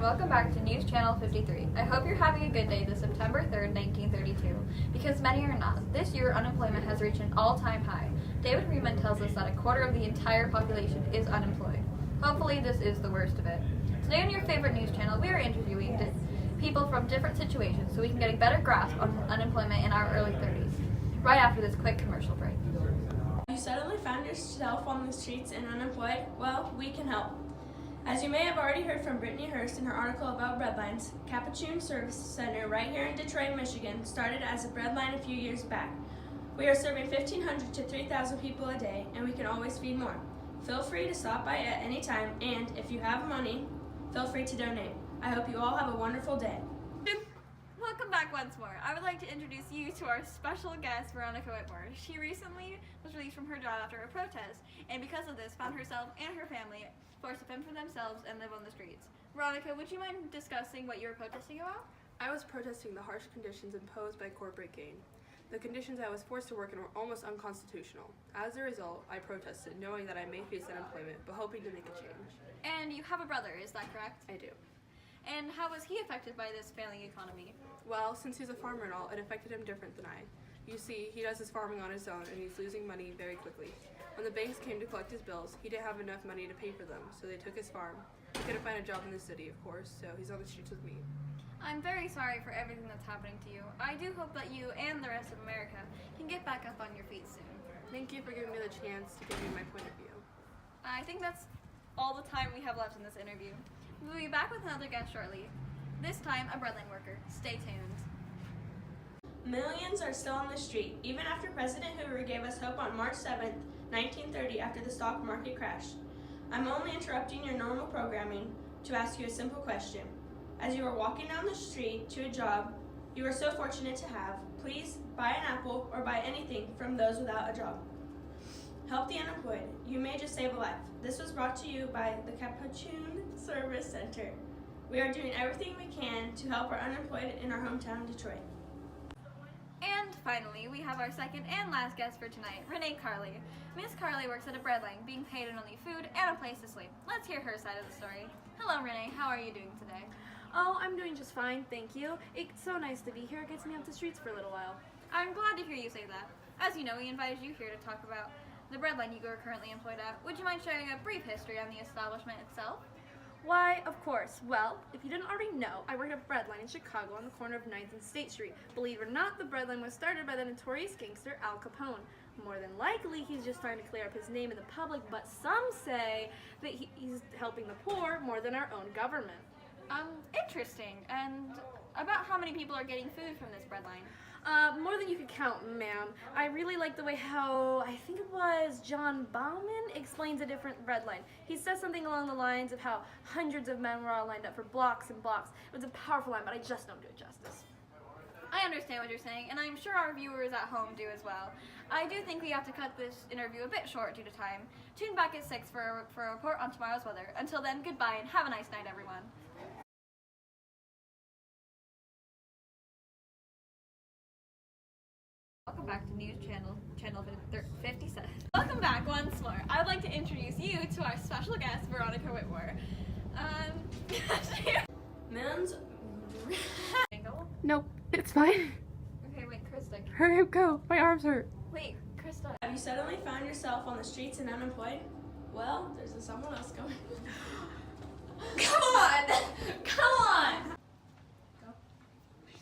and welcome back to News Channel 53. I hope you're having a good day this September 3rd, 1932, because many are not. This year, unemployment has reached an all-time high. David Friedman tells us that a quarter of the entire population is unemployed. Hopefully, this is the worst of it. Today on your favorite news channel, we are interviewing people from different situations so we can get a better grasp on unemployment in our early 30s, right after this quick commercial break. You suddenly found yourself on the streets and unemployed? Well, we can help. As you may have already heard from Brittany Hurst in her article about breadlines, Capuchin Service Center right here in Detroit, Michigan started as a breadline a few years back. We are serving 1,500 to 3,000 people a day, and we can always feed more. Feel free to stop by at any time, and if you have money, feel free to donate. I hope you all have a wonderful day. Welcome back once more. I would like to introduce you to our special guest, Veronica Whitmore. She recently was released from her job after a protest, and because of this, found herself and her family forced to fend for themselves and live on the streets. Veronica, would you mind discussing what you were protesting about? I was protesting the harsh conditions imposed by corporate gain. The conditions I was forced to work in were almost unconstitutional. As a result, I protested, knowing that I may face unemployment, but hoping to make a change. And you have a brother, is that correct? I do. And how was he affected by this failing economy? Well, since he's a farmer and all, it affected him different than I. You see, he does his farming on his own, and he's losing money very quickly. When the banks came to collect his bills, he didn't have enough money to pay for them, so they took his farm. He couldn't find a job in the city, of course, so he's on the streets with me. I'm very sorry for everything that's happening to you. I do hope that you and the rest of America can get back up on your feet soon. Thank you for giving me the chance to give you my point of view. I think that's all the time we have left in this interview. We'll be back with another guest shortly. This time, a breadline worker. Stay tuned. Millions are still on the street, even after President Hoover gave us hope on March 7th, 1930, after the stock market crashed. I'm only interrupting your normal programming to ask you a simple question. As you are walking down the street to a job you are so fortunate to have, please buy an apple or buy anything from those without a job. Help the unemployed. You may just save a life. This was brought to you by the Capuchin Service Center. We are doing everything we can to help our unemployed in our hometown, Detroit. And finally, we have our second and last guest for tonight, Renee Carley. Miss Carley works at a breadline, being paid in only food and a place to sleep. Let's hear her side of the story. Hello, Renee. How are you doing today? Oh, I'm doing just fine, thank you. It's so nice to be here. It gets me off the streets for a little while. I'm glad to hear you say that. As you know, we invited you here to talk about the breadline you are currently employed at. Would you mind sharing a brief history on the establishment itself? Why, of course. Well, if you didn't already know, I work at Breadline in Chicago on the corner of 9th and State Street. Believe it or not, the Breadline was started by the notorious gangster Al Capone. More than likely, he's just trying to clear up his name in the public, but some say that he's helping the poor more than our own government. Interesting. And about how many people are getting food from this breadline? More than you could count, ma'am. I really like the way how, I think it was John Bauman explains a different breadline. He says something along the lines of how hundreds of men were all lined up for blocks and blocks. It was a powerful line, but I just don't do it justice. I understand what you're saying, and I'm sure our viewers at home do as well. I do think we have to cut this interview a bit short due to time. Tune back at 6 for a report on tomorrow's weather. Until then, goodbye and have a nice night, everyone. Welcome back to News Channel 57. Welcome back once more. I would like to introduce you to our special guest, Veronica Whitmore. Millions. Nope, it's fine. Okay, wait, Krista. Hurry up, go. My arms hurt. Wait, Krista. Have you suddenly found yourself on the streets and unemployed? Well, there's someone else going.